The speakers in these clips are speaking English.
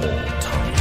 all time.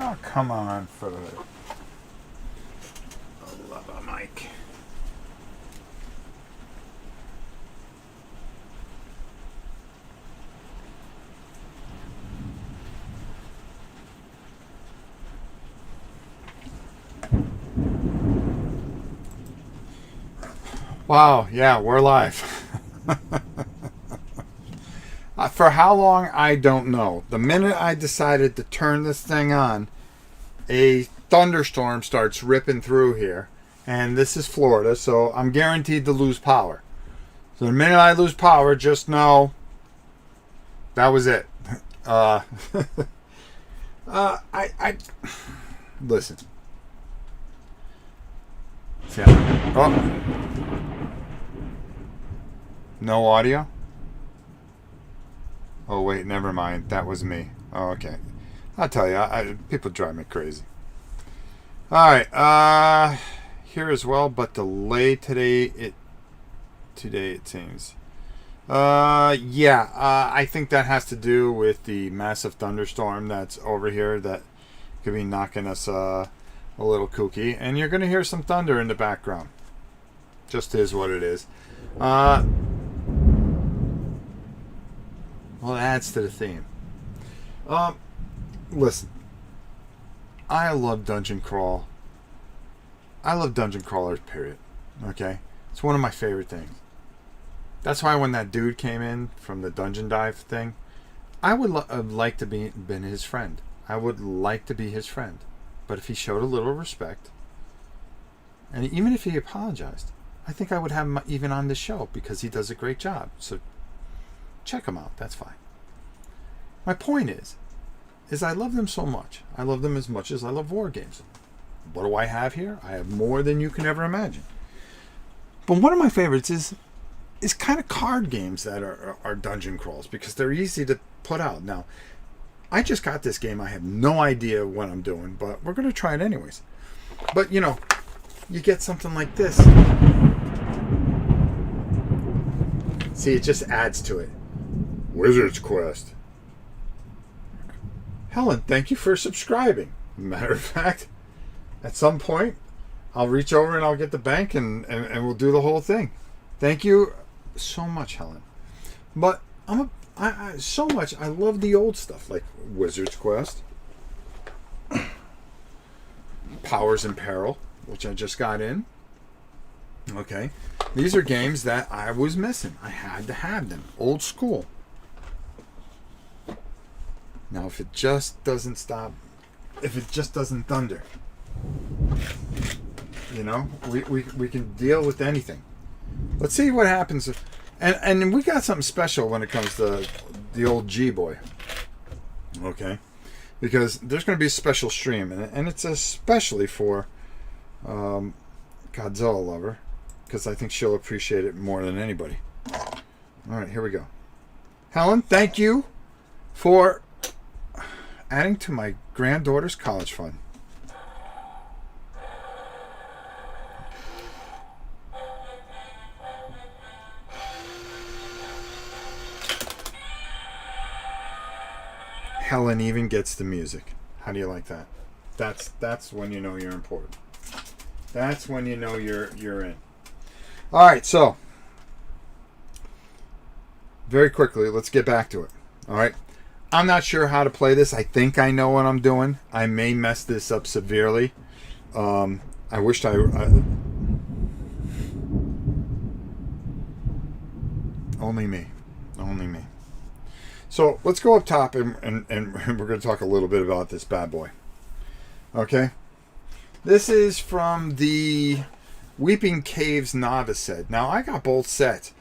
Oh, come on, for the love of Mike. Wow, yeah, we're live. For how long, I don't know. The minute I decided to turn this thing on, a thunderstorm starts ripping through here. And this is Florida, so I'm guaranteed to lose power. So the minute I lose power, just know that was it. I listen. Yeah. Oh. No audio? Oh, wait, never mind. That was me. Oh, okay. I'll tell you, people drive me crazy. All right. Here as well, but delay today. It seems. I think that has to do with the massive thunderstorm that's over here that could be knocking us a little kooky. And you're going to hear some thunder in the background. Just is what it is. Well, it adds to the theme. Listen. I love Dungeon Crawl. I love Dungeon Crawlers, period. Okay? It's one of my favorite things. That's why when that dude came in from the Dungeon Dive thing, I would have liked to been his friend. I would like to be his friend. But if he showed a little respect, and even if he apologized, I think I would have him even on the show because he does a great job. So check him out. That's fine. My point is I love them so much. I love them as much as I love war games. What do I have here? I have more than you can ever imagine. But one of my favorites is kind of card games that are dungeon crawls because they're easy to put out. Now, I just got this game. I have no idea what I'm doing, but we're going to try it anyways. But, you get something like this. See, it just adds to it. Wizard's Quest. Helen, thank you for subscribing. Matter of fact, at some point, I'll reach over and I'll get the bank and we'll do the whole thing. Thank you so much, Helen. But I so much. I love the old stuff like Wizard's Quest, Powers in Peril, which I just got in. Okay, these are games that I was missing. I had to have them. Old school. Now, if it just doesn't stop, if it just doesn't thunder, we can deal with anything. Let's see what happens. And we got something special when it comes to the old G-Boy. Okay, because there's going to be a special stream, and it's especially for Godzilla lover, because I think she'll appreciate it more than anybody. All right, here we go. Helen, thank you for adding to my granddaughter's college fund. Helen even gets the music. How do you like that? That's when you know you're important. That's when you know you're in. All right, so very quickly, let's get back to it. All right, I'm not sure how to play this. I think I know what I'm doing. I may mess this up severely. I wished only me. So let's go up top and we're going to talk a little bit about this bad boy. Okay? This is from the Weeping Caves Novice set. Now, I got both sets.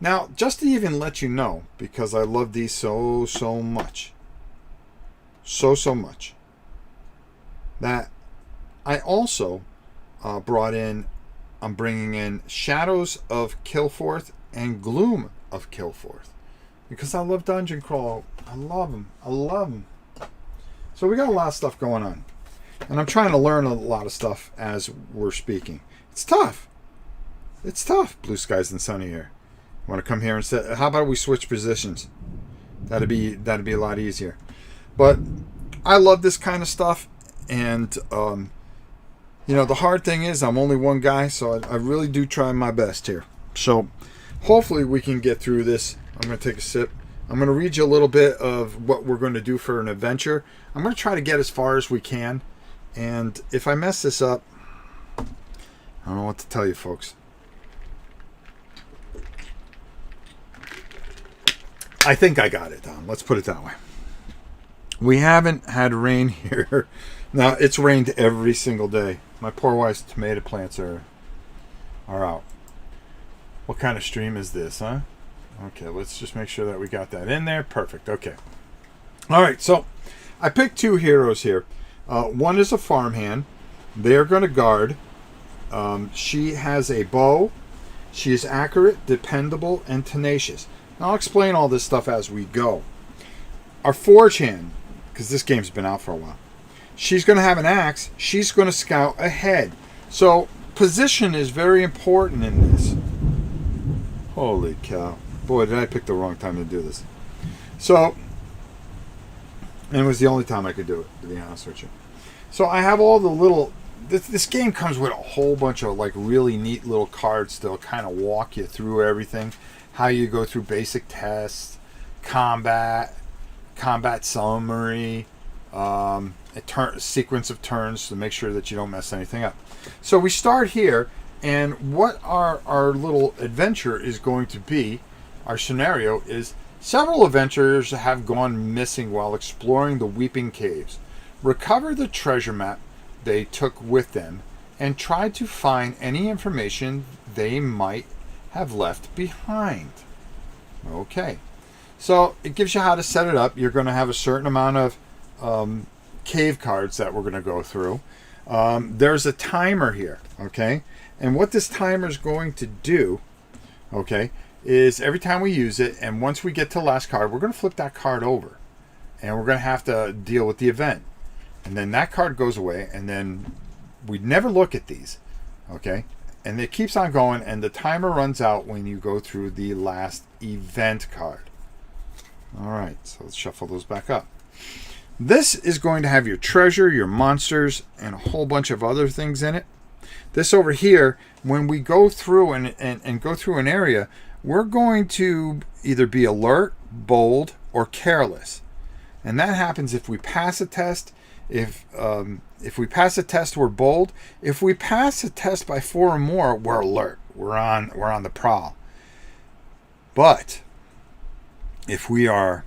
Now, just to even let you know, because I love these so much. So much. That I also I'm bringing in Shadows of Kilforth and Gloom of Kilforth. Because I love Dungeon Crawl. I love them. So we got a lot of stuff going on. And I'm trying to learn a lot of stuff as we're speaking. It's tough. Blue skies and sunny here. Want to come here and say, how about we switch positions? That'd be a lot easier. But I love this kind of stuff. And, the hard thing is I'm only one guy. So I really do try my best here. So hopefully we can get through this. I'm going to take a sip. I'm going to read you a little bit of what we're going to do for an adventure. I'm going to try to get as far as we can. And if I mess this up, I don't know what to tell you, folks. I think I got it down. Let's put it that way. We haven't had rain here. Now, it's rained every single day. My poor wife's tomato plants are out. What kind of stream is this, huh? Okay, let's just make sure that we got that in there. Perfect. Okay. All right, so I picked two heroes here. One is a farmhand. They're going to guard. She has a bow. She is accurate, dependable, and tenacious. Now, I'll explain all this stuff as we go. Our forge hand, because this game's been out for a while, she's going to have an axe. She's going to scout ahead. So position is very important in this. Holy cow. Boy, did I pick the wrong time to do this. So, and it was the only time I could do it, to be honest with you. So I have all the little... This game comes with a whole bunch of like really neat little cards that'll kind of walk you through everything. How you go through basic tests, combat summary, sequence of turns to make sure that you don't mess anything up. So we start here, and what our little adventure is going to be, our scenario is several adventurers have gone missing while exploring the Weeping Caves. Recover the treasure map they took with them and try to find any information they might have left behind. Okay. So it gives you how to set it up. You're going to have a certain amount of cave cards that we're going to go through. There's a timer here. Okay. And what this timer is going to do, okay, is every time we use it, and once we get to the last card, we're going to flip that card over. And we're going to have to deal with the event. And then that card goes away, and then we never look at these. Okay? And it keeps on going, and the timer runs out when you go through the last event card. All right, so let's shuffle those back up. This is going to have your treasure, your monsters, and a whole bunch of other things in it. This over here, when we go through and go through an area, we're going to either be alert, bold, or careless. And that happens if we pass a test. If we pass a test, we're bold. If we pass a test by 4 or more, we're alert. We're on the prowl. But if we are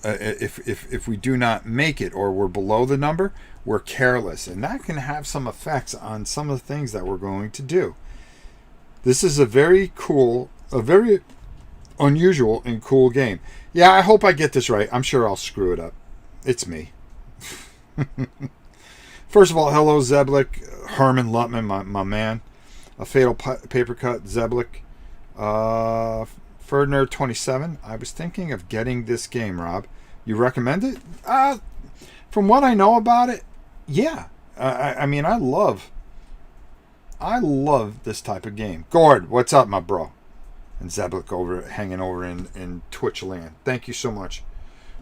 if we do not make it, or we're below the number, we're careless, and that can have some effects on some of the things that we're going to do. This is a very cool, a very unusual and cool game. Yeah, I hope I get this right. I'm sure I'll screw it up. It's me. First of all, hello, Zeblik. Herman Lutman, my man. A Fatal Paper Cut, Zeblik. Ferdner 27. I was thinking of getting this game, Rob. You recommend it? From what I know about it, yeah. I mean, I love this type of game. Gord, what's up, my bro? And Zeblik hanging over in Twitch land. Thank you so much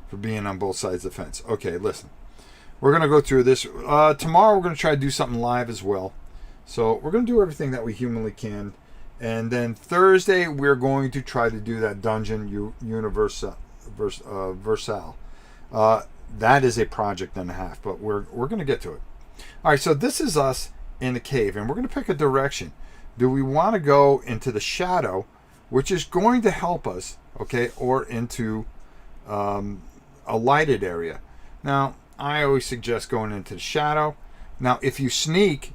for being on both sides of the fence. Okay, listen. We're going to go through this. Tomorrow we're going to try to do something live as well. So we're going to do everything that we humanly can. And then Thursday we're going to try to do that Dungeon Versal. That is a project and a half, but we're going to get to it. All right, so this is us in the cave, and we're going to pick a direction. Do we want to go into the shadow, which is going to help us, okay, or into a lighted area? Now, I always suggest going into the shadow. Now, if you sneak,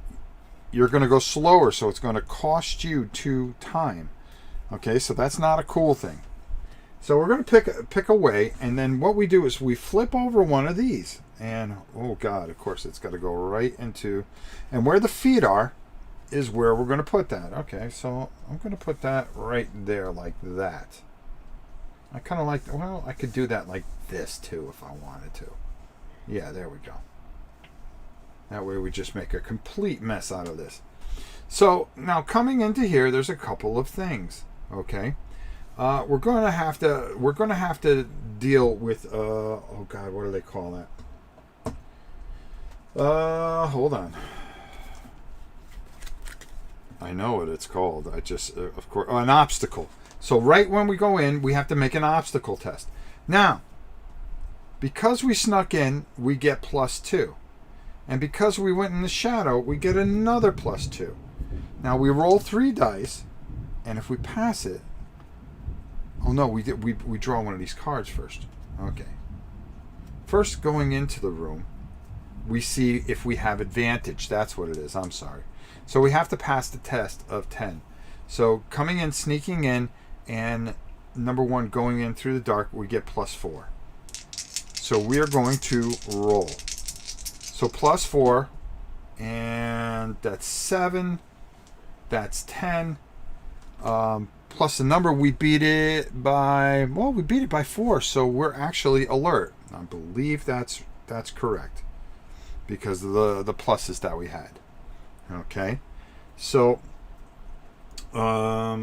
you're going to go slower, so it's going to cost you 2 time. Okay, so that's not a cool thing. So we're going to pick a way, and then what we do is we flip over one of these. And, oh God, of course, it's got to go right into... And where the feet are is where we're going to put that. Okay, so I'm going to put that right there like that. I kind of like... Well, I could do that like this, too, if I wanted to. Yeah, there we go. That way we just make a complete mess out of this. So, now coming into here, there's a couple of things. Okay? We're going to have to deal with oh God, what do they call that? Hold on. I know what it's called. I just of course an obstacle. So right when we go in, we have to make an obstacle test. Now, because we snuck in, we get +2. And because we went in the shadow, we get another +2. Now we roll 3 dice, and if we pass it, oh no, we draw one of these cards first. Okay. First, going into the room, we see if we have advantage. That's what it is. I'm sorry. So we have to pass the test of 10. So coming in, sneaking in, and number 1, going in through the dark, we get +4. So we're going to roll. So +4, and that's 7. That's 10. Plus the number, we beat it by 4, so we're actually alert. I believe that's correct because of the pluses that we had. Okay, so let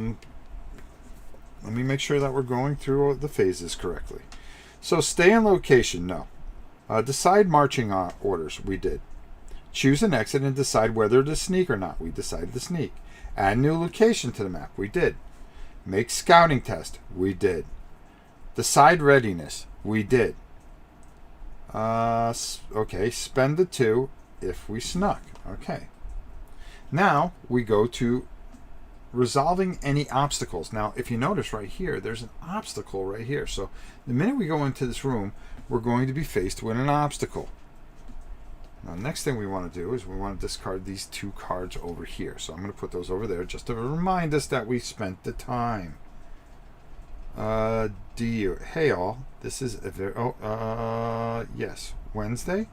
me make sure that we're going through the phases correctly. So stay in location, no. Decide marching orders, we did. Choose an exit and decide whether to sneak or not. We decided to sneak. Add new location to the map, we did. Make scouting test, we did. Decide readiness, we did. Okay, spend the 2 if we snuck. Okay. Now we go to resolving any obstacles. Now, if you notice right here, there's an obstacle right here. So the minute we go into this room, we're going to be faced with an obstacle. Now, next thing we want to do is we want to discard these 2 cards over here. So I'm going to put those over there just to remind us that we spent the time. Hey all, this is a very... yes, Wednesday?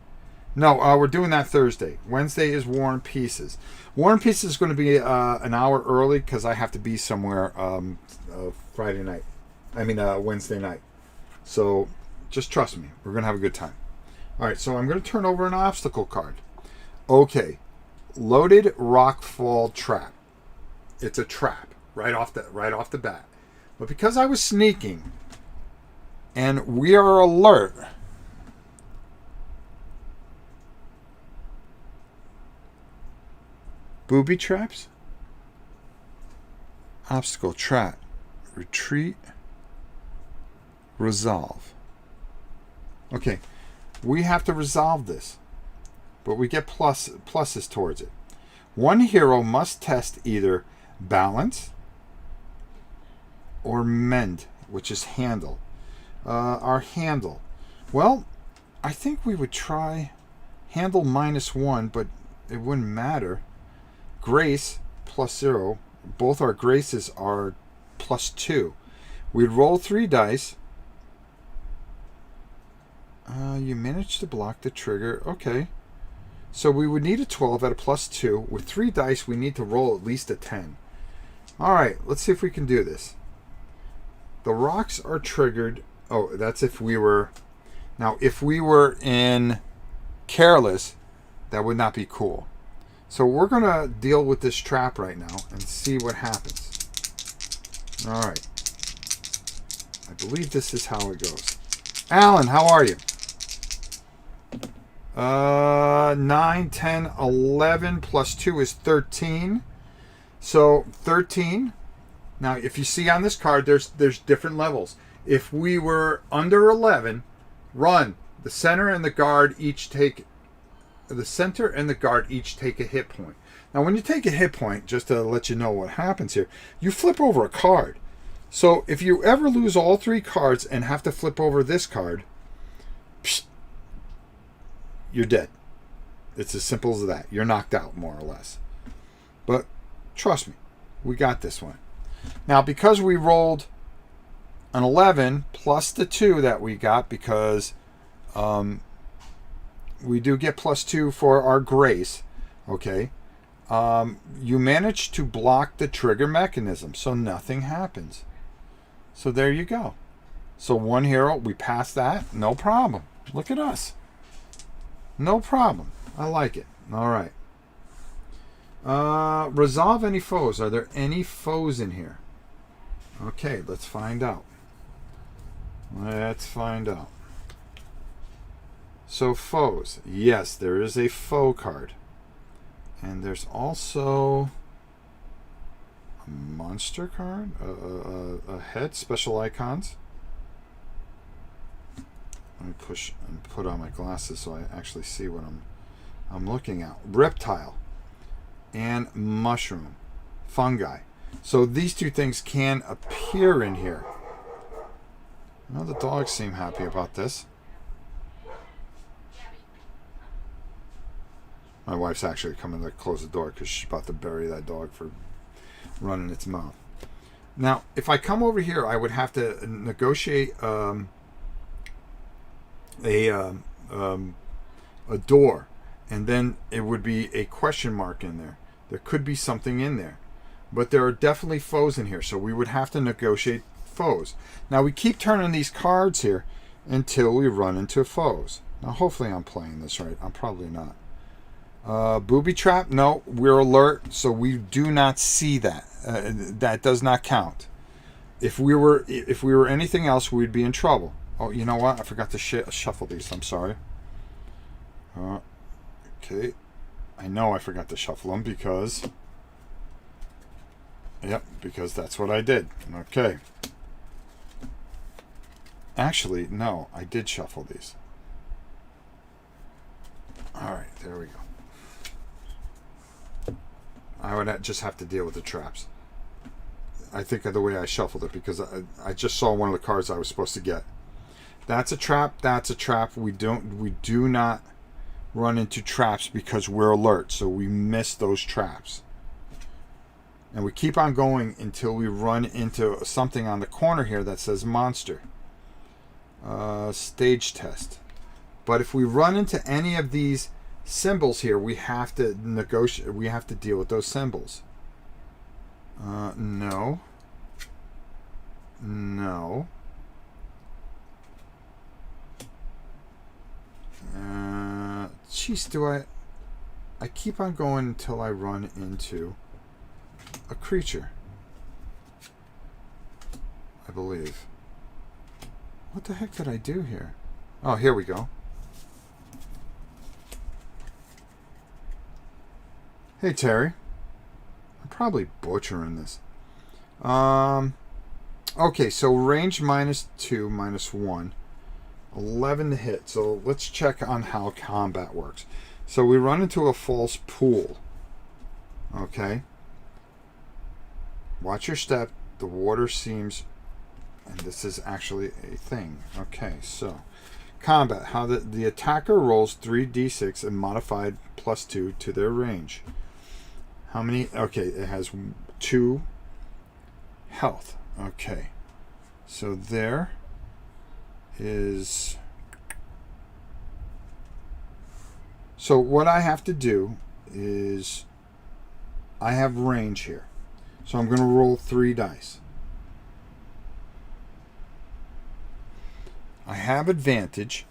No, we're doing that Thursday. Wednesday is War and Pieces. War and Pieces is going to be an hour early because I have to be somewhere Friday night. I mean Wednesday night. So just trust me, we're going to have a good time. All right, so I'm going to turn over an obstacle card. Okay, loaded rockfall trap. It's a trap right off the bat. But because I was sneaking, and we are alert, booby traps, obstacle trap, retreat, resolve. Okay. We have to resolve this, but we get pluses towards it. One hero must test either balance or mend, which is handle. Our handle. Well, I think we would try handle -1, but it wouldn't matter. Grace +0. Both our graces are +2. We'd roll 3 dice. You managed to block the trigger. Okay. So we would need a 12 at a +2. With 3 dice, we need to roll at least a 10. All right, let's see if we can do this. The rocks are triggered. Oh, that's if we were... Now, if we were in careless, that would not be cool. So we're going to deal with this trap right now and see what happens. All right. I believe this is how it goes. Alan, how are you? 9, 10, 11 plus 2 is 13. So 13. Now, if you see on this card, there's different levels. If we were under 11, run. The center and the guard each take a hit point. Now, when you take a hit point, just to let you know what happens here, you flip over a card. So if you ever lose all 3 cards and have to flip over this card, you're dead. It's as simple as that. You're knocked out, more or less. But trust me, we got this one. Now, because we rolled an 11 plus the 2 that we got, because we do get +2 for our grace, okay, you managed to block the trigger mechanism, so nothing happens. So there you go. So 1 hero, we passed that, no problem. Look at us. No problem. I like it. All right. Resolve any foes. Are there any foes in here? Okay, let's find out. Let's find out. So foes. Yes, there is a foe card. And there's also a monster card. A head. Special icons. Let me push and put on my glasses so I actually see what I'm looking at. Reptile and mushroom. Fungi. So these 2 things can appear in here. Well, the dogs seem happy about this. My wife's actually coming to close the door because she's about to bury that dog for running its mouth. Now, if I come over here, I would have to negotiate a door, and then it would be a question mark in there. There could be something in there, but there are definitely foes in here, so we would have to negotiate foes. Now, we keep turning these cards here until we run into foes. Now, hopefully I'm playing this right. I'm probably not. Booby trap? No, we're alert, so we do not see that. That does not count. If we were anything else, we'd be in trouble. Oh, you know what? I forgot to shuffle these. I'm sorry. Okay. I know I forgot to shuffle them because... Yep, because that's what I did. Okay. Actually, no, I did shuffle these. Alright, there we go. I would just have to deal with the traps. I think of the way I shuffled it because I just saw one of the cards I was supposed to get. That's a trap. That's a trap. We do not run into traps because we're alert, so we miss those traps. And we keep on going until we run into something on the corner here that says monster. Stage test. But if we run into any of these symbols here, we have to negotiate. We have to deal with those symbols. No. No. Jeez, do I keep on going until I run into a creature. I believe. What the heck did I do here? Oh, here we go. Hey, Terry. I'm probably butchering this. Okay, so range -2, -1. 11 to hit. So let's check on how combat works. So we run into a false pool. Okay. Watch your step. The water seems... And this is actually a thing. Okay, so... Combat. How the attacker rolls 3d6 and modified +2 to their range. How many? Okay, it has 2 health. Okay. So there is... So what I have to do is I have range here. So I'm going to roll 3 dice. I have advantage.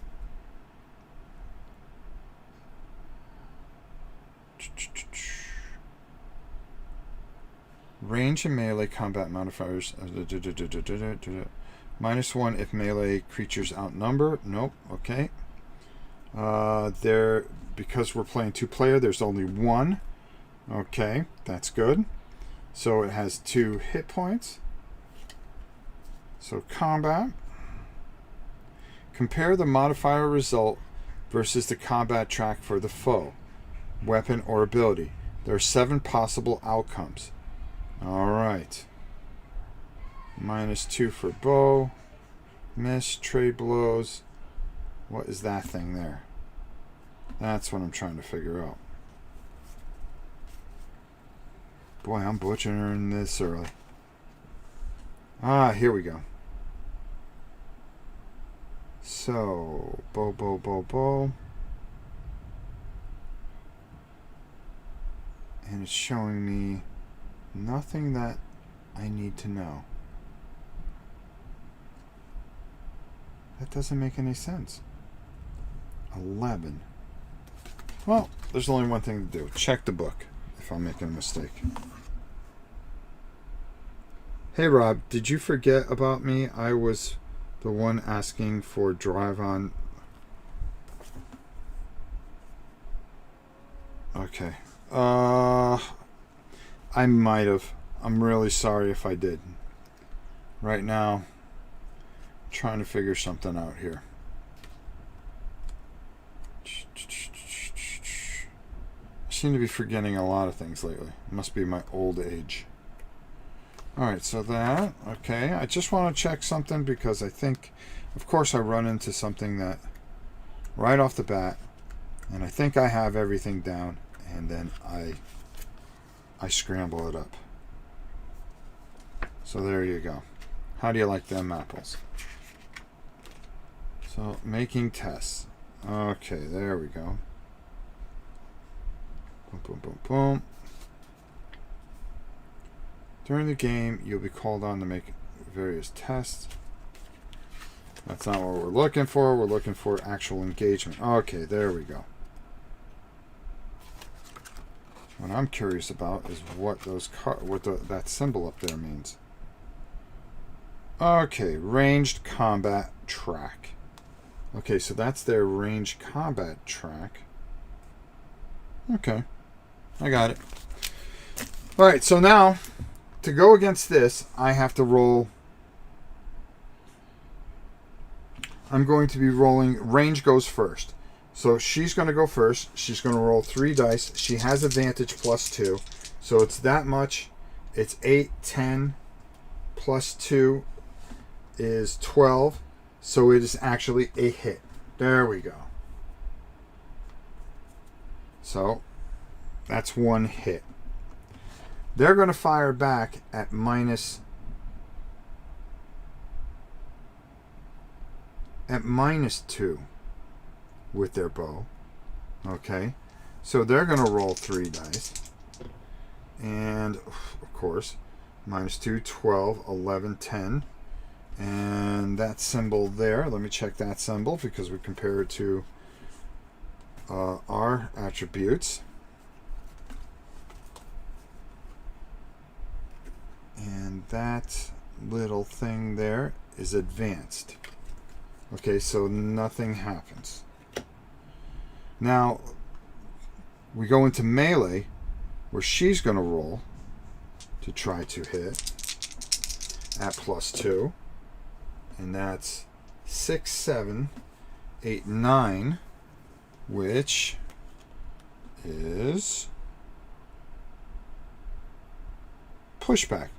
Range and melee combat modifiers. -1 if melee creatures outnumber. Nope. Okay. Because we're playing 2-player, there's only 1. Okay, that's good. So it has 2 hit points. So combat. Compare the modifier result versus the combat track for the foe, weapon, or ability. There are 7 possible outcomes. Alright. -2 for bow. Miss, trade blows. What is that thing there? That's what I'm trying to figure out. Boy, I'm butchering this early. Here we go. So, bow. And it's showing me nothing that I need to know. That doesn't make any sense. 11. Well, there's only one thing to do. Check the book if I'm making a mistake. Hey Rob, did you forget about me? I was the one asking for drive on. Okay. I might have. I'm really sorry if I did. Right now, I'm trying to figure something out here. I seem to be forgetting a lot of things lately. It must be my old age. Alright, so that, okay. I just want to check something because I think, of course, I run into something that right off the bat, and I think I have everything down, and then I scramble it up. So there you go. How do you like them apples? So, making tests. Okay, there we go. Boom. During the game, you'll be called on to make various tests. That's not what we're looking for. We're looking for actual engagement. Okay, there we go. What I'm curious about is what that symbol up there means. Okay, ranged combat track. Okay, so that's their ranged combat track. Okay, I got it. Alright, so now, to go against this, I have to roll... I'm going to be rolling... Range goes first. So she's going to go first. She's going to roll 3 dice. She has advantage +2. So it's that much. It's 8, 10, +2 is 12. So it is actually a hit. There we go. So that's 1 hit. They're going to fire back at -2 with their bow. Okay. So they're going to roll 3 dice. And, of course, -2, 12, 11, 10. And that symbol there, let me check that symbol because we compare it to our attributes. And that little thing there is advanced. Okay, so nothing happens. Now, we go into melee, where she's going to roll to try to hit at +2. And that's 6, 7, 8, 9, which is pushback.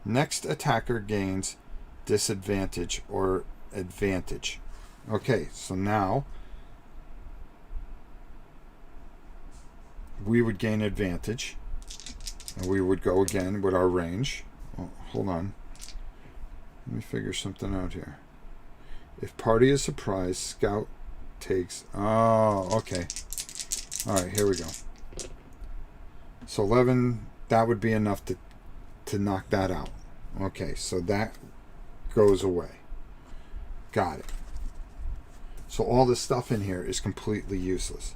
Next attacker gains disadvantage or advantage. Okay, so now we would gain advantage. And we would go again with our range. Oh, hold on. Let me figure something out here. If party is surprised, scout takes... Oh, okay. Alright, here we go. So 11, that would be enough to knock that out. Okay, so that goes away. Got it. So all this stuff in here is completely useless.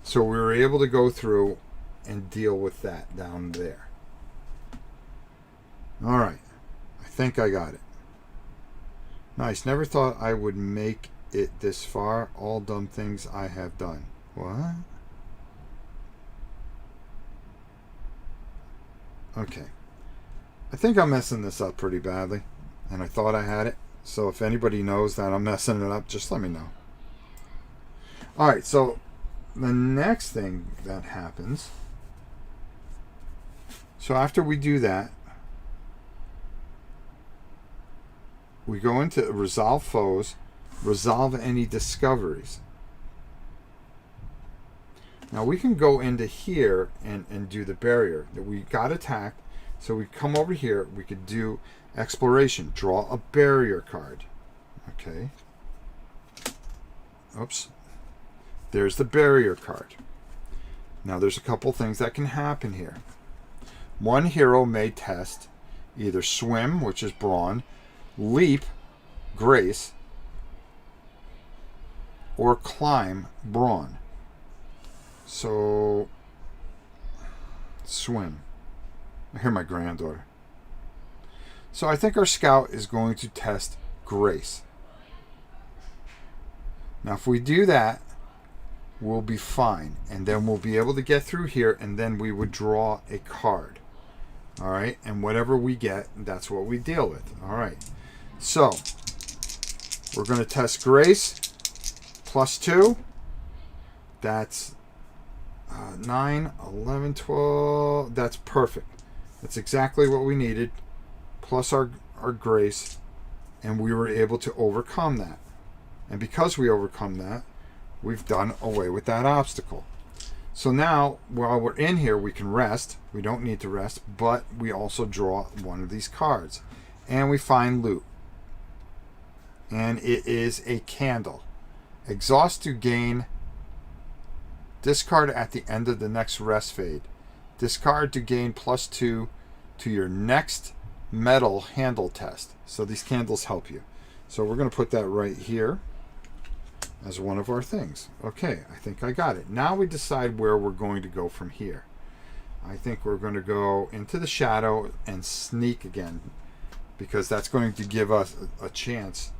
So we were able to go through and deal with that down there. Alright, I think I got it. Nice, never thought I would make it this far. All dumb things I have done. What? Okay. I think I'm messing this up pretty badly. And I thought I had it. So if anybody knows that I'm messing it up, just let me know. Alright, so the next thing that happens. So after we do that, we go into resolve foes, resolve any discoveries. Now we can go into here and do the barrier. We got attacked, so we come over here, we could do exploration, draw a barrier card. Okay. Oops. There's the barrier card. Now there's a couple things that can happen here. One hero may test either swim, which is brawn, leap, grace, or climb, brawn. So, swim. I hear my granddaughter. So I think our scout is going to test grace. Now if we do that, we'll be fine. And then we'll be able to get through here, and then we would draw a card. Alright, and whatever we get, that's what we deal with. Alright, so we're going to test grace, +2. That's 9, 11, 12. That's perfect. That's exactly what we needed. Plus our grace. And we were able to overcome that. And because we overcome that, we've done away with that obstacle. So now, while we're in here, we can rest. We don't need to rest, but we also draw one of these cards. And we find loot. And it is a candle. Exhaust to gain. Discard at the end of the next rest fade. Discard to gain +2 to your next metal handle test. So these candles help you. So we're going to put that right here as one of our things. Okay, I think I got it. Now we decide where we're going to go from here. I think we're going to go into the shadow and sneak again, because that's going to give us a chance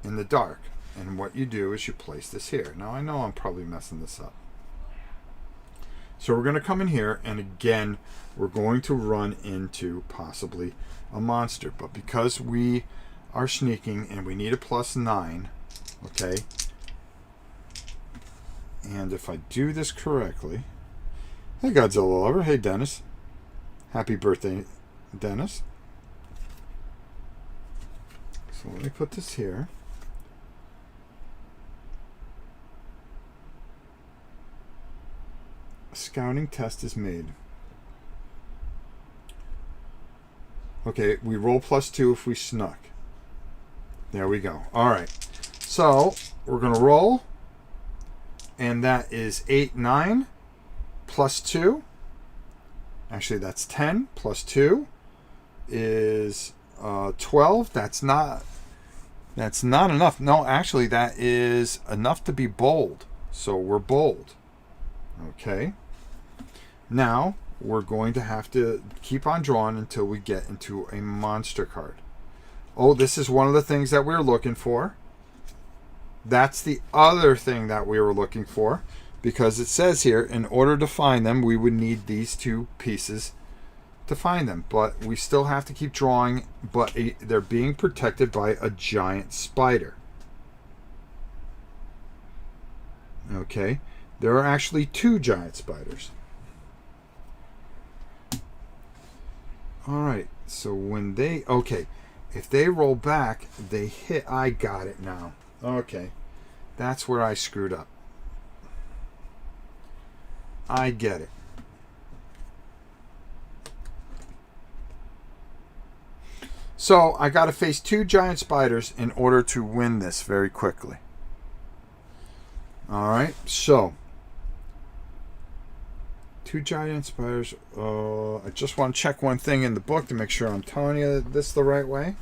in the dark. And what you do is you place this here. Now I know I'm probably messing this up. So we're going to come in here, and again, we're going to run into possibly a monster. But because we are sneaking and we need a +9, okay? And if I do this correctly... Hey, Godzilla lover. Hey, Dennis. Happy birthday, Dennis. So let me put this here. A scouting test is made. Okay, we roll +2 if we snuck. There we go. All right. So we're going to roll. And that is 8, 9 +2. Actually, that's 10 +2 is 12. That's not enough. No, actually, that is enough to be bold. So we're bold. Okay. Now we're going to have to keep on drawing until we get into a monster card. Oh, this is one of the things that we're looking for. That's the other thing that we were looking for, because it says here, in order to find them, we would need these two pieces to find them. But we still have to keep drawing, but they're being protected by a giant spider. Okay. There are actually 2 giant spiders. Alright, so when they... Okay, if they roll back, they hit... I got it now. Okay, that's where I screwed up. I get it. So I got to face 2 giant spiders in order to win this very quickly. All right, so 2 giant spiders. I just want to check one thing in the book to make sure I'm telling you this the right way.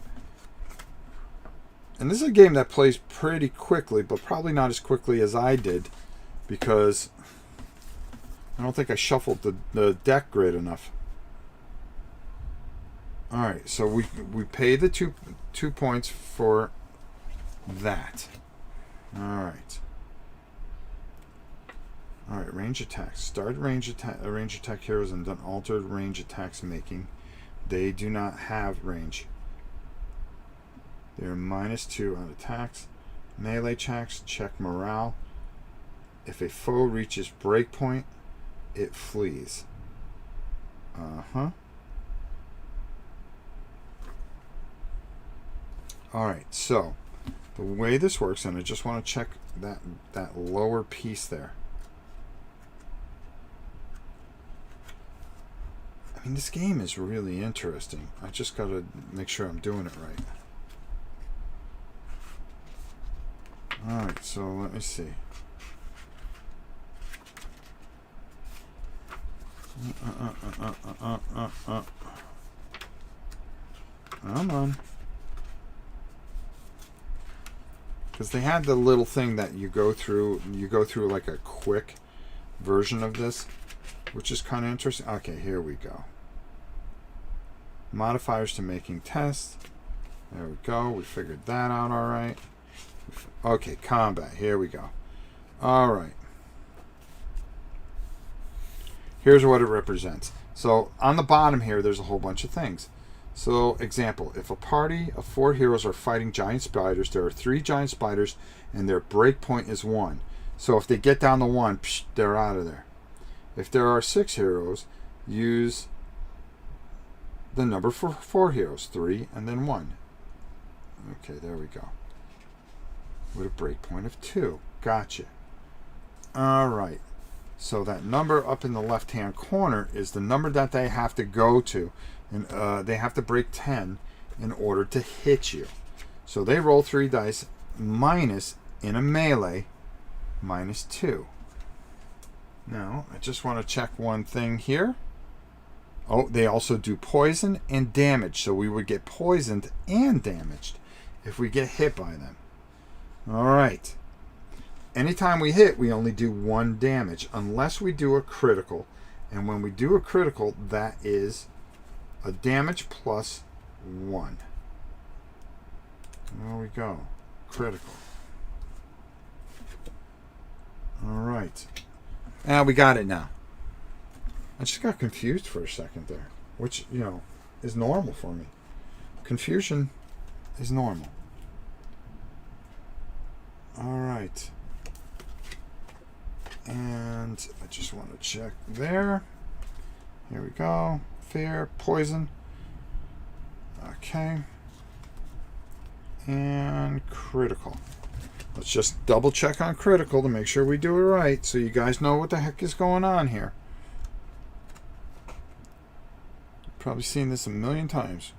And this is a game that plays pretty quickly, but probably not as quickly as I did, because I don't think I shuffled the deck great enough. All right, so we pay the two points for that. All right. All right, range attacks. Start range attack heroes and then altered range attacks making. They do not have range. They're -2 on attacks. Melee attacks check morale. If a foe reaches breakpoint, it flees. Alright, so the way this works, and I just want to check that lower piece there. I mean, this game is really interesting. I just got to make sure I'm doing it right. Alright, so let me see. Come on. Because they had the little thing that you go through like a quick version of this, which is kind of interesting. Okay, here we go. Modifiers to making tests. There we go. We figured that out all right. Okay, combat. Here we go. All right. Here's what it represents. So on the bottom here, there's a whole bunch of things. So, example, if a party of 4 heroes are fighting giant spiders, there are 3 giant spiders, and their breakpoint is 1. So if they get down to 1, psh, they're out of there. If there are 6 heroes, use the number for 4 heroes, 3 and then 1. Okay, there we go. With a breakpoint of 2. Gotcha. All right. So that number up in the left-hand corner is the number that they have to go to. And they have to break 10 in order to hit you. So they roll 3 dice minus, in a melee, -2. Now, I just want to check one thing here. Oh, they also do poison and damage. So we would get poisoned and damaged if we get hit by them. All right. Anytime we hit, we only do 1 damage unless we do a critical. And when we do a critical, that is a damage plus 1. There we go. Critical. All right. Now we got it now. I just got confused for a second there, which, is normal for me. Confusion is normal. All right. And I just want to check there. Here we go. Fear, poison. Okay. And critical. Let's just double check on critical to make sure we do it right, so you guys know what the heck is going on here. You've probably seen this a million times.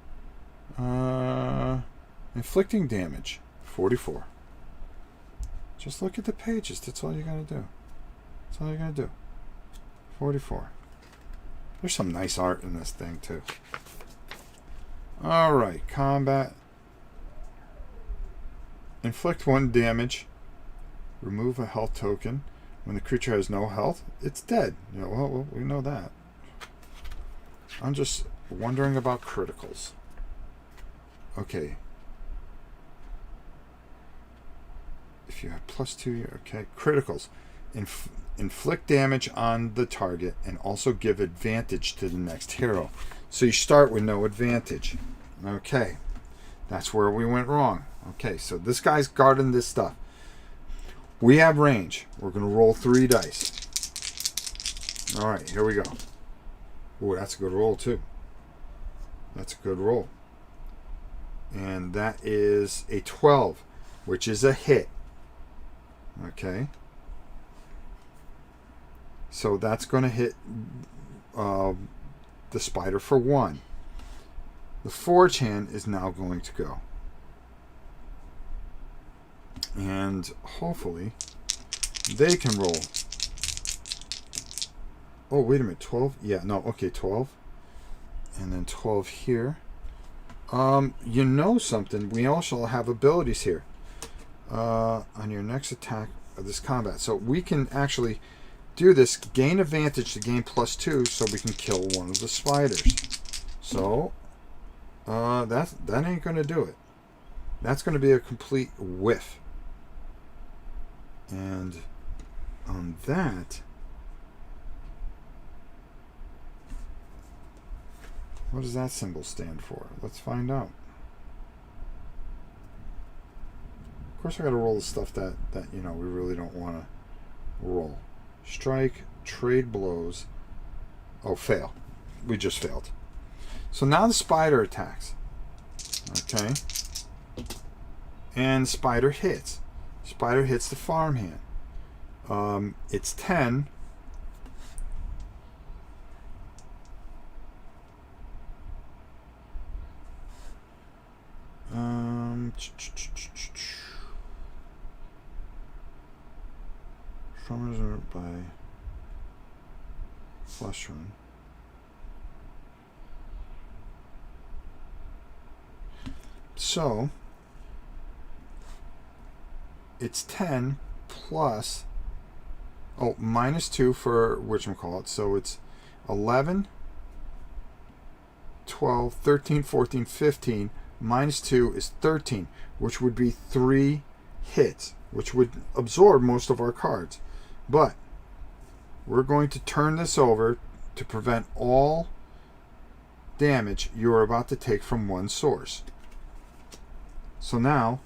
Inflicting damage, 44. Just look at the pages. That's all you gotta do. That's all you gotta do. 44. There's some nice art in this thing, too. Alright, combat. Inflict 1 damage. Remove a health token. When the creature has no health, it's dead. Well, we know that. I'm just wondering about criticals. Okay. If you have +2, okay. Criticals. Inflict damage on the target and also give advantage to the next hero. So you start with no advantage. Okay. That's where we went wrong. Okay, so this guy's guarding this stuff. We have range. We're going to roll 3 dice. All right, here we go. Oh, that's a good roll, too. That's a good roll. And that is a 12, which is a hit. Okay. So that's going to hit the spider for 1. The forge hand is now going to go. And hopefully they can roll. Oh, wait a minute. 12? Yeah, no. Okay, 12. And then 12 here. You know something. We also have abilities here. On your next attack of this combat. So we can actually do this. Gain advantage to gain +2 so we can kill one of the spiders. So, that ain't going to do it. That's going to be a complete whiff. And on that, what does that symbol stand for? Let's find out. Of course, I got to roll the stuff that we really don't want to roll. Strike, trade blows. Oh, fail. We just failed. So now the spider attacks. Okay. And spider hits. Spider hits the farmhand. It's 10. Farmers are by flush run. So it's 10 plus -2 for whatchamacallit. So it's 11, 12, 13, 14, 15. -2 is 13, which would be 3 hits, which would absorb most of our cards. But we're going to turn this over to prevent all damage you are about to take from one source. So now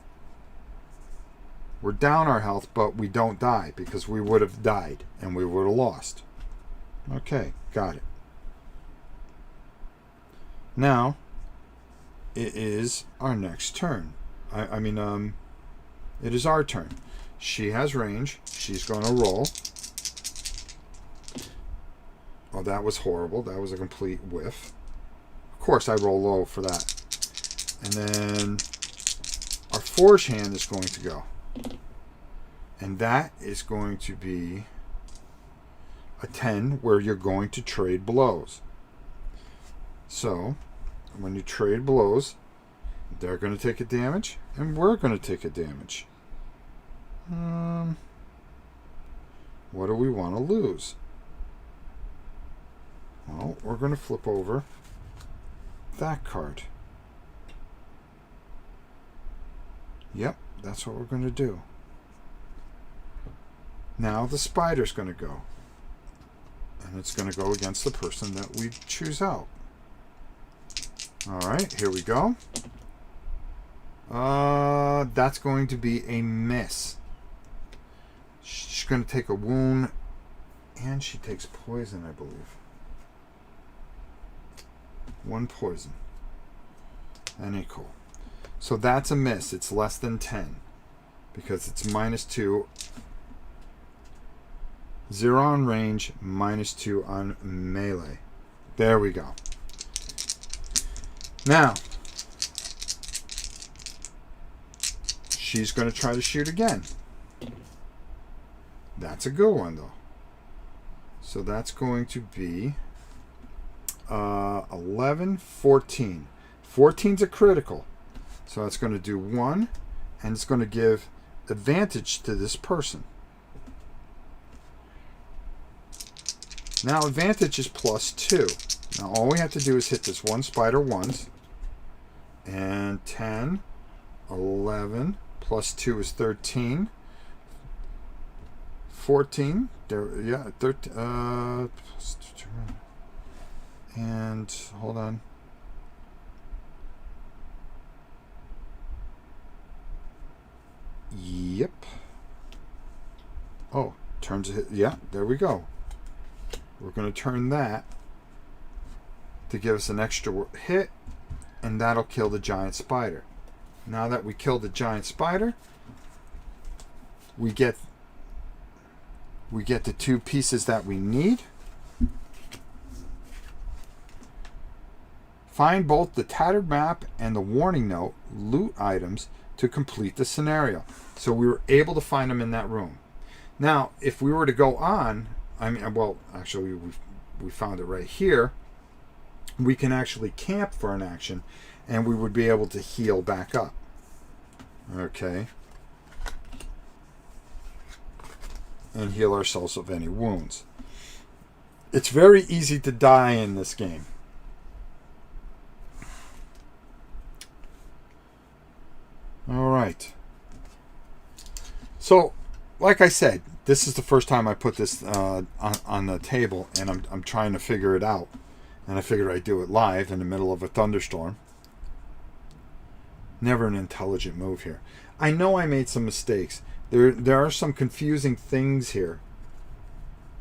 we're down our health, but we don't die because we would have died and we would have lost. Okay, got it. Now it is our next turn. It is our turn. She has range. She's going to roll. Oh, that was horrible. That was a complete whiff. Of course, I roll low for that. And then our forge hand is going to go. And that is going to be a 10, where you're going to trade blows. So, when you trade blows, they're going to take a damage, and we're going to take a damage. What do we want to lose? Well, we're going to flip over that card. Yep, that's what we're going to do. Now the spider's going to go. And it's going to go against the person that we choose out. Alright, here we go. That's going to be a miss. She's going to take a wound. And she takes poison, I believe. 1 poison. Any cool. So that's a miss. It's less than 10. Because it's -2. 0 on range, -2 on melee. There we go. Now, she's going to try to shoot again. That's a good one, though. So that's going to be 11, 14. 14's a critical. So that's going to do 1, and it's going to give advantage to this person. Now advantage is +2. Now all we have to do is hit this one spider once. And 10, 11, +2 is 13. 14, there, yeah, 13, and hold on. Yep. Oh, turns a hit. Yeah, there we go. We're going to turn that to give us an extra hit, and that'll kill the giant spider. Now that we killed the giant spider, we get the 2 pieces that we need. Find both the tattered map and the warning note, loot items, to complete the scenario. So we were able to find them in that room. Now, if we were to go on, well, actually, we found it right here. We can actually camp for an action, and we would be able to heal back up. Okay. And heal ourselves of any wounds. It's very easy to die in this game. All right. So, like I said, this is the first time I put this on the table, and I'm trying to figure it out. And I figured I'd do it live in the middle of a thunderstorm. Never an intelligent move here. I know I made some mistakes. There are some confusing things here.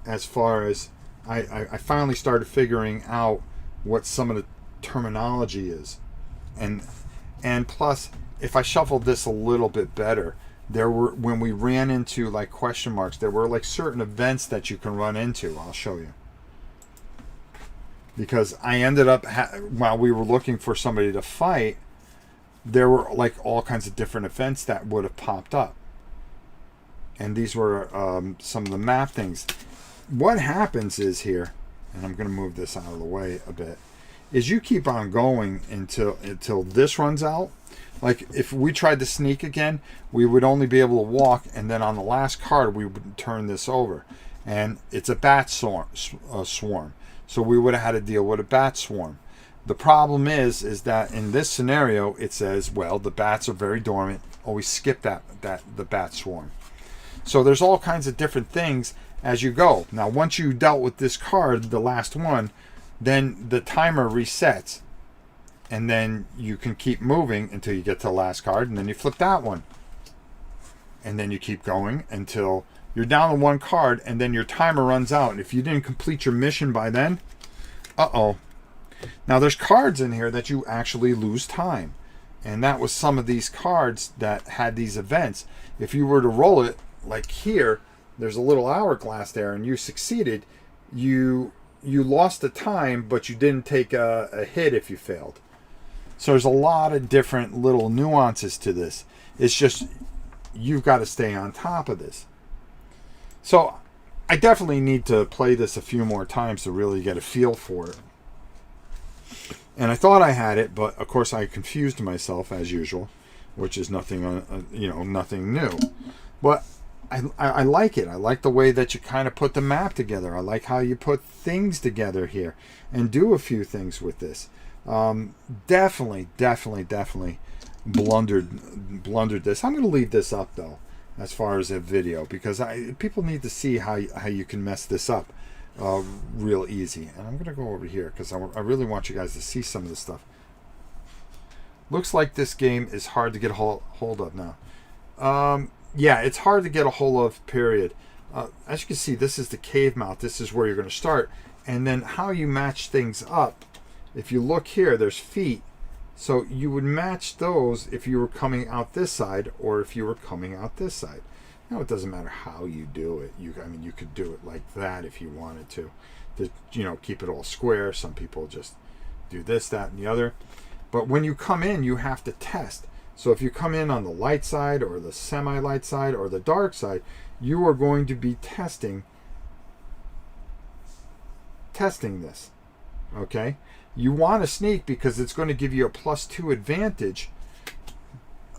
As far as I finally started figuring out what some of the terminology is, and plus, if I shuffled this a little bit better, there were, when we ran into like question marks, there were like certain events that you can run into. I'll show you. Because I ended up, while we were looking for somebody to fight, there were like all kinds of different events that would have popped up. And these were some of the map things. What happens is here, and I'm going to move this out of the way a bit, is you keep on going until this runs out. Like if we tried to sneak again, we would only be able to walk, and then on the last card we would turn this over. And it's a bat swarm. So we would have had to deal with a bat swarm. The problem is that in this scenario, it says, well, the bats are very dormant. Always skip the bat swarm. So there's all kinds of different things as you go. Now, once you dealt with this card, the last one, then the timer resets. And then you can keep moving until you get to the last card, and then you flip that one. And then you keep going until you're down to one card, and then your timer runs out. And if you didn't complete your mission by then, uh-oh. Now, there's cards in here that you actually lose time. And that was some of these cards that had these events. If you were to roll it, like here, there's a little hourglass there, and you succeeded, you lost the time, but you didn't take a hit if you failed. So there's a lot of different little nuances to this. It's just, you've got to stay on top of this. So I definitely need to play this a few more times to really get a feel for it. And I thought I had it, but of course I confused myself as usual, which is nothing, nothing new. But I like it. I like the way that you kind of put the map together. I like how you put things together here and do a few things with this. Definitely blundered this. I'm going to leave this up though, as far as a video, because people need to see how you can mess this up real easy. And I'm going to go over here because I really want you guys to see some of this stuff. Looks like this game is hard to get a hold of now. Yeah, it's hard to get a hold of, period. As you can see, this is the cave mouth. This is where you're going to start. And then how you match things up. If you look here, there's feet. So you would match those if you were coming out this side or if you were coming out this side. Now, it doesn't matter how you do it. You could do it like that if you wanted to keep it all square. Some people just do this, that, and the other. But when you come in, you have to test. So if you come in on the light side or the semi-light side or the dark side, you are going to be testing this. Okay? You want to sneak because it's going to give you a +2 advantage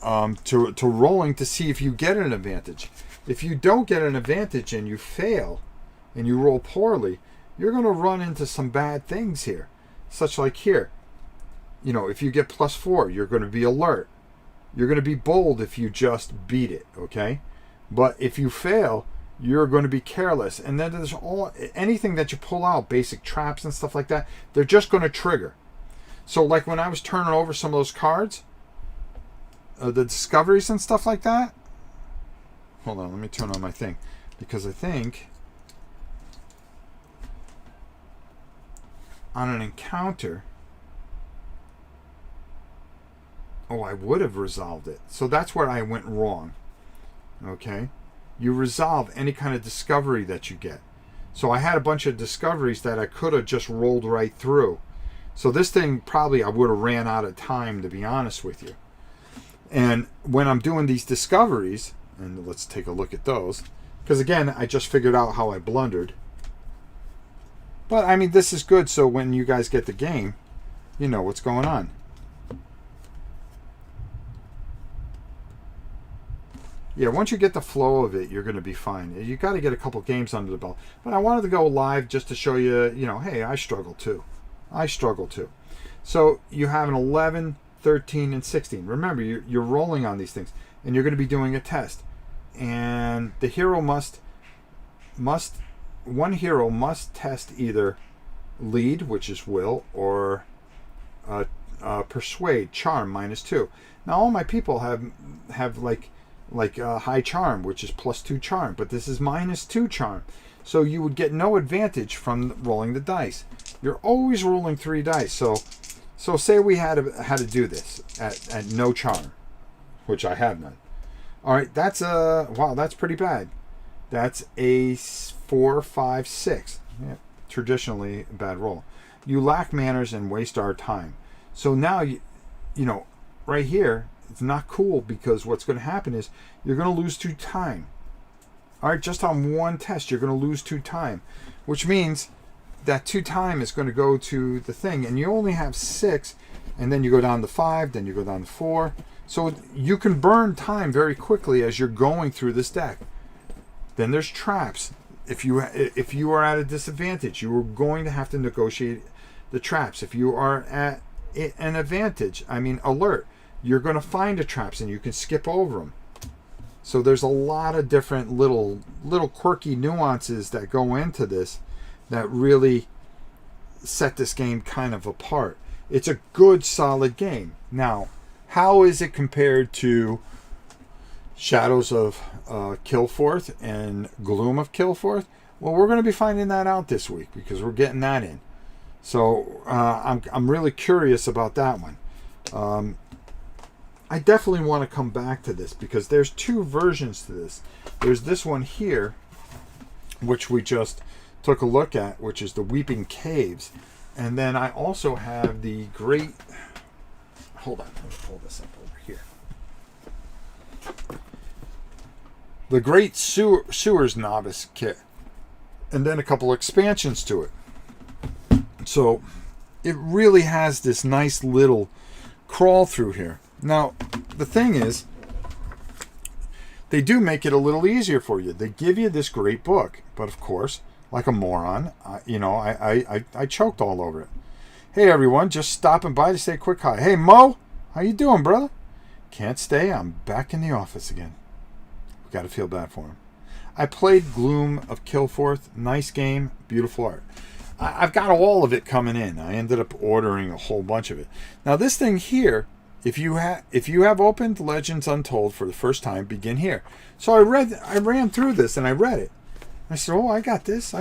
to rolling to see if you get an advantage. If you don't get an advantage and you fail and you roll poorly, you're going to run into some bad things here. Such like here. If you get +4, you're going to be alert. You're going to be bold if you just beat it, okay? But if you fail, you're going to be careless. And then there's anything that you pull out, basic traps and stuff like that, they're just going to trigger. So like when I was turning over some of those cards, the discoveries and stuff like that. Hold on, let me turn on my thing. Because I think on an encounter, I would have resolved it. So that's where I went wrong. Okay? You resolve any kind of discovery that you get. So I had a bunch of discoveries that I could have just rolled right through. So this thing probably I would have ran out of time, to be honest with you. And when I'm doing these discoveries, and let's take a look at those, because again, I just figured out how I blundered. But I mean, this is good, so when you guys get the game, you know what's going on. Yeah, once you get the flow of it, you're going to be fine. You got to get a couple games under the belt. But I wanted to go live just to show you, hey, I struggle too. I struggle too. So you have an 11, 13, and 16. Remember, you're rolling on these things, and you're going to be doing a test. And the hero one hero must test either lead, which is will, or persuade, charm, -2. Now all my people have like high charm, which is +2 charm, but this is -2 charm. So you would get no advantage from rolling the dice. You're always rolling 3 dice. So say we had to do this at no charm, which I have none. All right, that's wow, that's pretty bad. That's a 4, 5, 6. Yeah, traditionally a bad roll. You lack manners and waste our time. So now right here, it's not cool, because what's going to happen is you're going to lose 2 time. All right, just on one test, you're going to lose 2 time, which means that 2 time is going to go to the thing, and you only have 6, and then you go down to 5, then you go down to 4. So you can burn time very quickly as you're going through this deck. Then there's traps. If you are at a disadvantage, you are going to have to negotiate the traps. If you are at an advantage, alert, you're going to find the traps and you can skip over them. So there's a lot of different little quirky nuances that go into this that really set this game kind of apart. It's a good, solid game. Now, how is it compared to Shadows of Kilforth and Gloom of Kilforth? Well, we're going to be finding that out this week, because we're getting that in. So I'm really curious about that one. I definitely want to come back to this, because there's 2 versions to this. There's this one here, which we just took a look at, which is the Weeping Caves. And then I also have the Great... Hold on, let me pull this up over here. The Great Sewers Novice Kit. And then a couple expansions to it. So it really has this nice little crawl through here. Now, the thing is, they do make it a little easier for you. They give you this great book, but of course, like a moron, I choked all over it. Hey everyone, just stopping by to say a quick hi. Hey Mo, how you doing, brother? Can't stay. I'm back in the office again. Got to feel bad for him. I played Gloom of Kilforth. Nice game, beautiful art. I've got all of it coming in. I ended up ordering a whole bunch of it. Now this thing here, if you have opened Legends Untold for the first time, begin here. So I ran through this and I read it. I said, oh, I got this,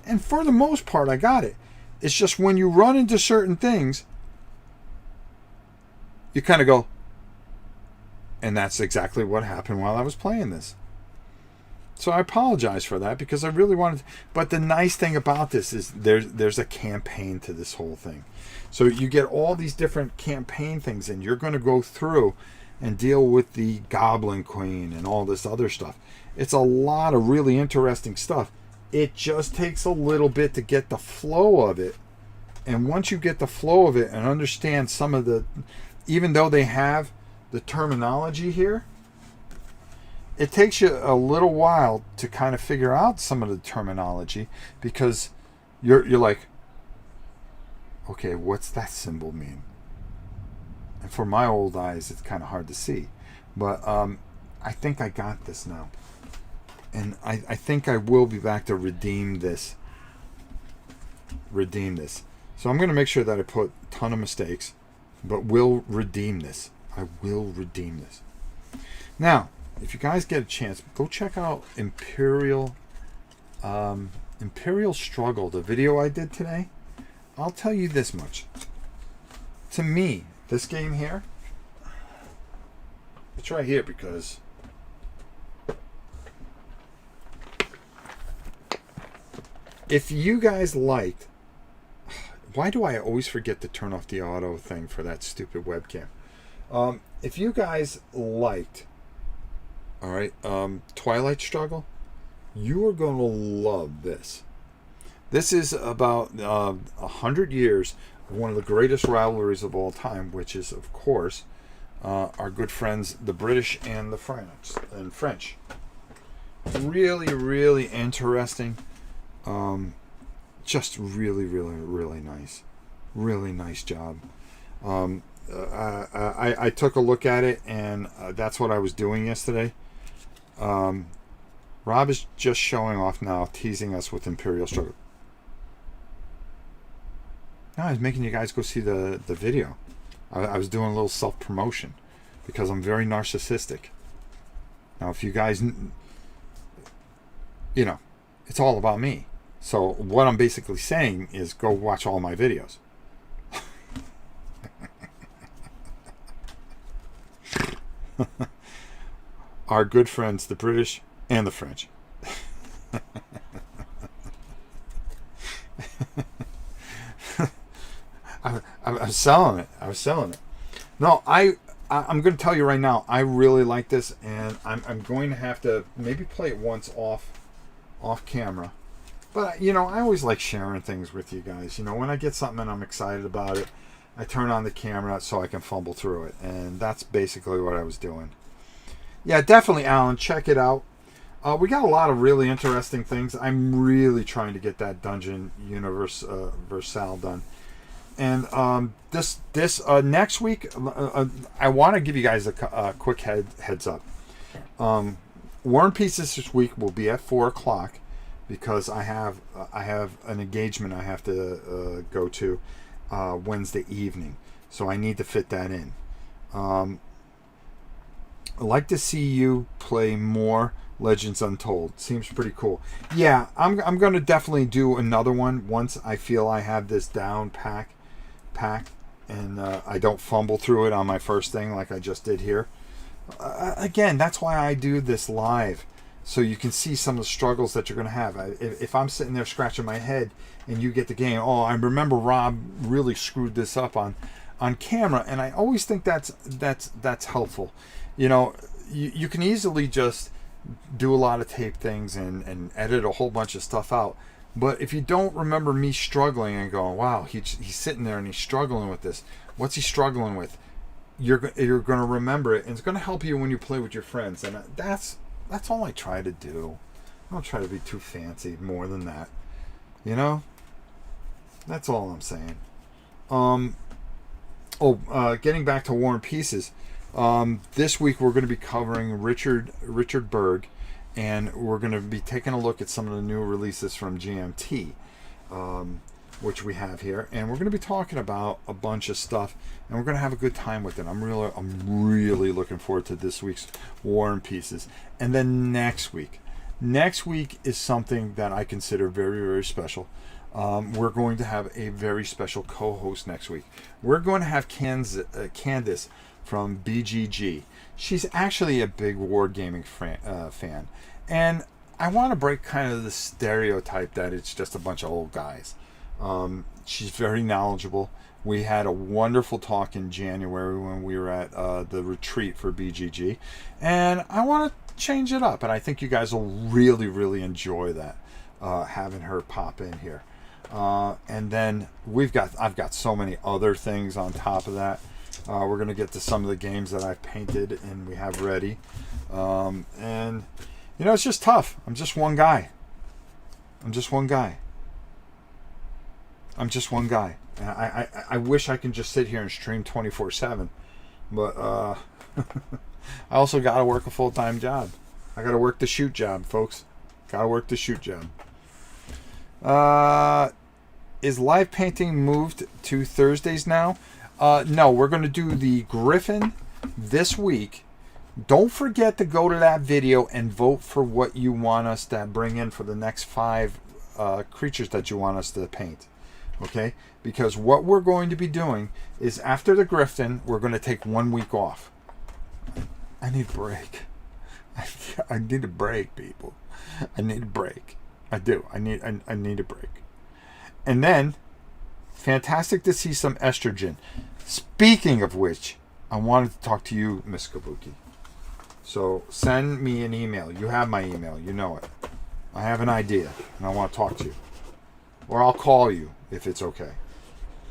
and for the most part, I got it. It's just when you run into certain things, you kind of go, and that's exactly what happened while I was playing this. So I apologize for that, because I really wanted to, but the nice thing about this is there's a campaign to this whole thing. So you get all these different campaign things, and you're going to go through and deal with the Goblin Queen and all this other stuff. It's a lot of really interesting stuff. It just takes a little bit to get the flow of it. And once you get the flow of it and understand some of the, even though they have the terminology here, it takes you a little while to kind of figure out some of the terminology, because you're like, okay, what's that symbol mean? And for my old eyes, it's kind of hard to see. But I think I got this now. And I think I will be back to redeem this. So I'm going to make sure that I put a ton of mistakes, but will redeem this. I will redeem this. Now, if you guys get a chance, go check out Imperial Struggle, the video I did today. I'll tell you this much. To me, this game here, it's right here, because if you guys liked, Why do I always forget to turn off the auto thing for that stupid webcam? If you guys liked, all right, Twilight Struggle, you are going to love this. This is about 100 years of one of the greatest rivalries of all time, which is, of course, our good friends, the British and the French. Really, really interesting. Just really, really, really nice. Really nice job. I took a look at it, and that's what I was doing yesterday. Rob is just showing off now, teasing us with Imperial Struggle. No, I was making you guys go see the video. I was doing a little self-promotion because I'm very narcissistic. Now, if you guys, it's all about me. So what I'm basically saying is go watch all my videos. Our good friends, the British and the French. I was selling it. No, I'm going to tell you right now, I really like this, and I'm going to have to maybe play it once off camera. But, I always like sharing things with you guys. When I get something and I'm excited about it, I turn on the camera so I can fumble through it. And that's basically what I was doing. Yeah, definitely, Alan. Check it out. We got a lot of really interesting things. I'm really trying to get that Dungeon Universal done. And this next week, I want to give you guys a quick heads up. War and Pieces this week will be at 4 o'clock because I have an engagement I have to go to Wednesday evening, so I need to fit that in. I'd like to see you play more Legends Untold. Seems pretty cool. Yeah, I'm going to definitely do another one once I feel I have this down pack, and I don't fumble through it on my first thing like I just did here. Again, that's why I do this live, so you can see some of the struggles that you're going to have. If I'm sitting there scratching my head and you get the game, I remember Rob really screwed this up on camera, and I always think that's helpful. You can easily just do a lot of tape things and edit a whole bunch of stuff out. But if you don't remember me struggling and going, wow, he's sitting there and he's struggling with this. What's he struggling with? You're going to remember it, and it's going to help you when you play with your friends. And that's all I try to do. I don't try to be too fancy more than that. That's all I'm saying. Getting back to War and Pieces. This week we're going to be covering Richard Berg, and we're going to be taking a look at some of the new releases from GMT, which we have here, and we're going to be talking about a bunch of stuff, and we're going to have a good time with it. I'm really looking forward to this week's War and Pieces. And then next week is something that I consider very, very special. We're going to have a very special co-host next week. We're going to have Candace from BGG. She's actually a big wargaming fan. And I want to break kind of the stereotype that it's just a bunch of old guys. She's very knowledgeable. We had a wonderful talk in January when we were at the retreat for BGG. And I want to change it up. And I think you guys will really, really enjoy that, having her pop in here. And then I've got so many other things on top of that. We're going to get to some of the games that I've painted and we have ready. And, it's just tough. I'm just one guy. And I wish I can just sit here and stream 24/7. But I also got to work a full-time job. I got to work the shoot job, folks. Got to work the shoot job. Is live painting moved to Thursdays now? No, we're going to do the Griffin this week. Don't forget to go to that video and vote for what you want us to bring in for the next 5 creatures that you want us to paint. Okay? Because what we're going to be doing is after the Griffin, we're going to take 1 week off. I need a break. I need a break, people. I need a break. I do. I need a break. And then Fantastic to see some estrogen. Speaking of which, I wanted to talk to you, Miss Kabuki. So send me an email. You have my email. You know it. I have an idea, and I want to talk to you. Or I'll call you if it's okay.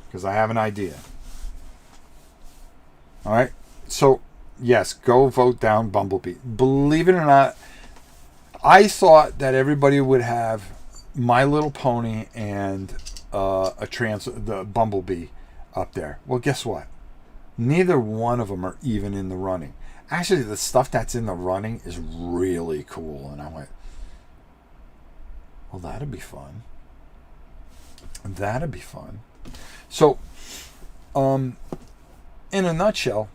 Because I have an idea. All right? So, yes, go vote down Bumblebee. Believe it or not, I thought that everybody would have My Little Pony and the Bumblebee up there. Well, guess what? Neither one of them are even in the running. Actually, the stuff that's in the running is really cool. And I went, well, that'd be fun. That'd be fun. So, in a nutshell,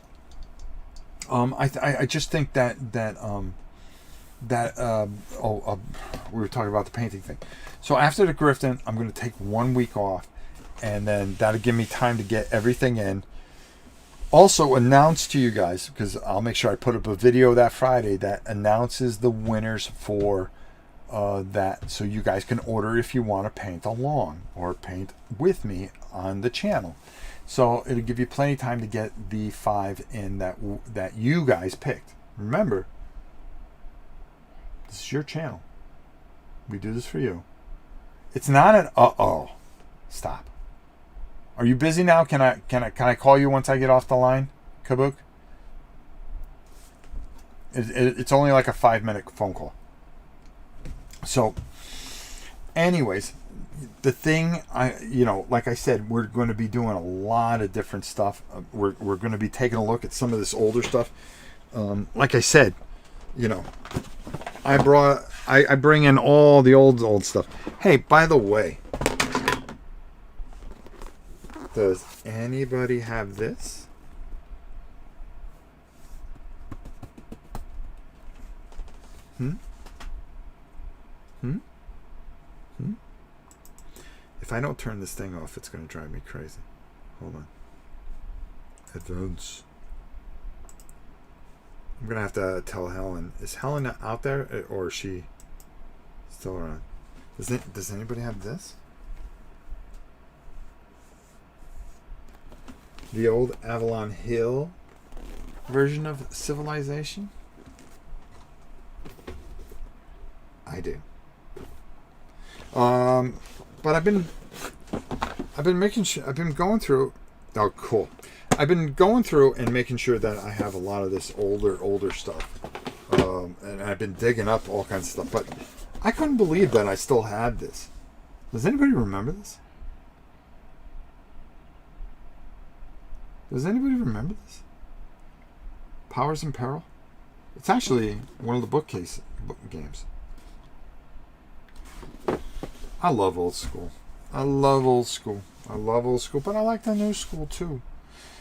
I just think that we were talking about the painting thing. So after the Grifton, I'm going to take 1 week off, and then that'll give me time to get everything in. Also announce to you guys, because I'll make sure I put up a video that Friday that announces the winners for that, so you guys can order if you want to paint along or paint with me on the channel. So it'll give you plenty of time to get the 5 in that you guys picked. Remember, this is your channel. We do this for you. It's not an stop. Are you busy now? Can I call you once I get off the line, Kabuk? It's only like a 5-minute phone call. So, anyways, the thing, like I said, we're going to be doing a lot of different stuff. We're going to be taking a look at some of this older stuff. Like I said, I bring in all the old stuff. Hey, by the way, does anybody have this? If I don't turn this thing off, it's going to drive me crazy. Hold on. Advance. I'm going to have to tell Helen. Is Helen out there, or is she still around? Does anybody have this? The old Avalon Hill version of Civilization? I do. But I've been making sure, I've been going through. Oh, cool. I've been going through and making sure that I have a lot of this older stuff. And I've been digging up all kinds of stuff. But I couldn't believe that I still had this. Does anybody remember this? Does anybody remember this? Powers in Peril? It's actually one of the book games. I love old school. But I like the new school too.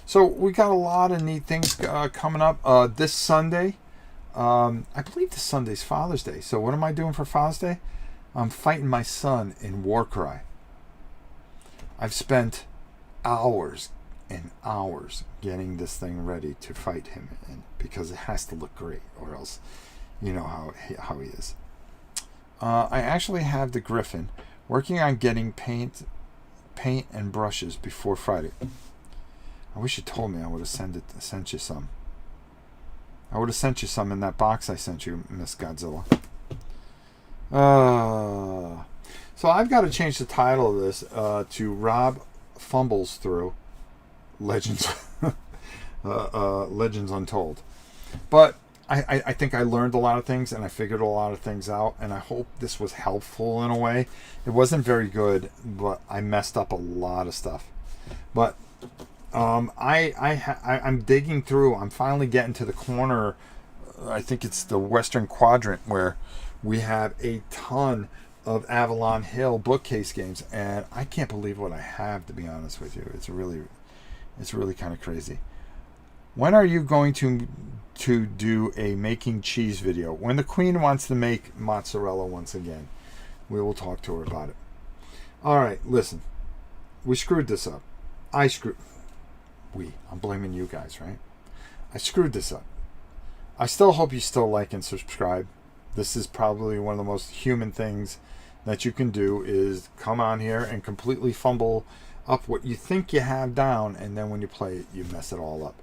So we got a lot of neat things coming up this Sunday. I believe this Sunday's Father's Day. So what am I doing for Father's Day? I'm fighting my son in Warcry. I've spent hours and hours getting this thing ready to fight him in, because it has to look great, or else you know how he is. I actually have the Griffin working on getting paint and brushes before Friday. I wish you told me. I would have sent you some. I would have sent you some in that box I sent you, Miss Godzilla. So I've got to change the title of this to Rob Fumbles Through Legends Legends Untold. But I think I learned a lot of things, and I figured a lot of things out, and I hope this was helpful in a way. It wasn't very good, but I messed up a lot of stuff. But I'm digging through. I'm finally getting to the corner. I think it's the Western Quadrant, where we have a ton of Avalon Hill bookcase games, and I can't believe what I have, to be honest with you. It's really kind of crazy. When are you going to do a making cheese video? When the Queen wants to make mozzarella once again, we will talk to her about it. All right, listen. We screwed this up. I'm blaming you guys, right? I screwed this up. I still hope you still like and subscribe. This is probably one of the most human things that you can do, is come on here and completely fumble up what you think you have down, and then when you play it, you mess it all up.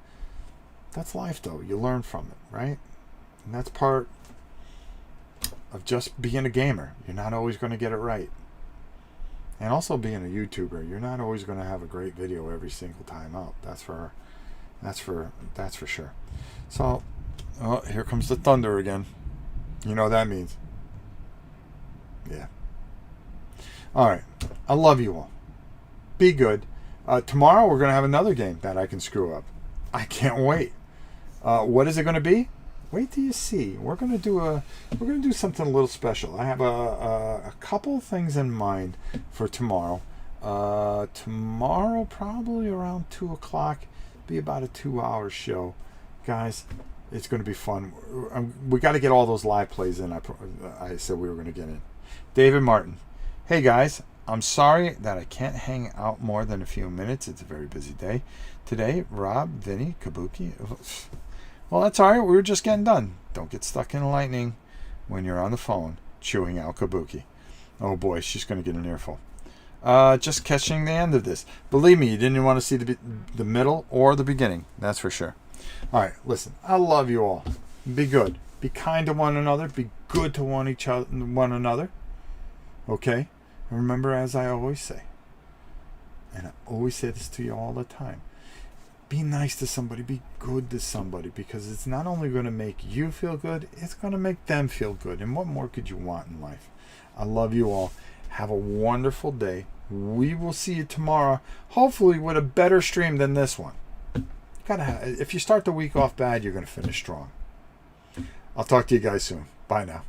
That's life, though. You learn from it, right? And that's part of just being a gamer. You're not always going to get it right. And also being a YouTuber, you're not always going to have a great video every single time out. That's for sure. So, oh, here comes the thunder again. You know what that means. Yeah. All right. I love you all. Be good. Tomorrow we're going to have another game that I can screw up. I can't wait. What is it going to be? Wait till you see. We're going to do something a little special. I have a couple things in mind for tomorrow. Tomorrow probably around 2:00. Be about a 2-hour show, guys. It's going to be fun. We got to get all those live plays in. I said we were going to get in. David Martin. Hey guys, I'm sorry that I can't hang out more than a few minutes. It's a very busy day today. Rob, Vinny, Kabuki. Well, that's all right. We were just getting done. Don't get stuck in lightning when you're on the phone chewing out Kabuki. Oh boy, she's going to get an earful. Just catching the end of this. Believe me, you didn't want to see the middle or the beginning. That's for sure. All right, listen. I love you all. Be good. Be kind to one another. Be good to one another. Okay? And remember, as I always say, and I always say this to you all the time, be nice to somebody. Be good to somebody, because it's not only going to make you feel good, it's going to make them feel good. And what more could you want in life? I love you all. Have a wonderful day. We will see you tomorrow, hopefully with a better stream than this one. If you start the week off bad, you're going to finish strong. I'll talk to you guys soon. Bye now.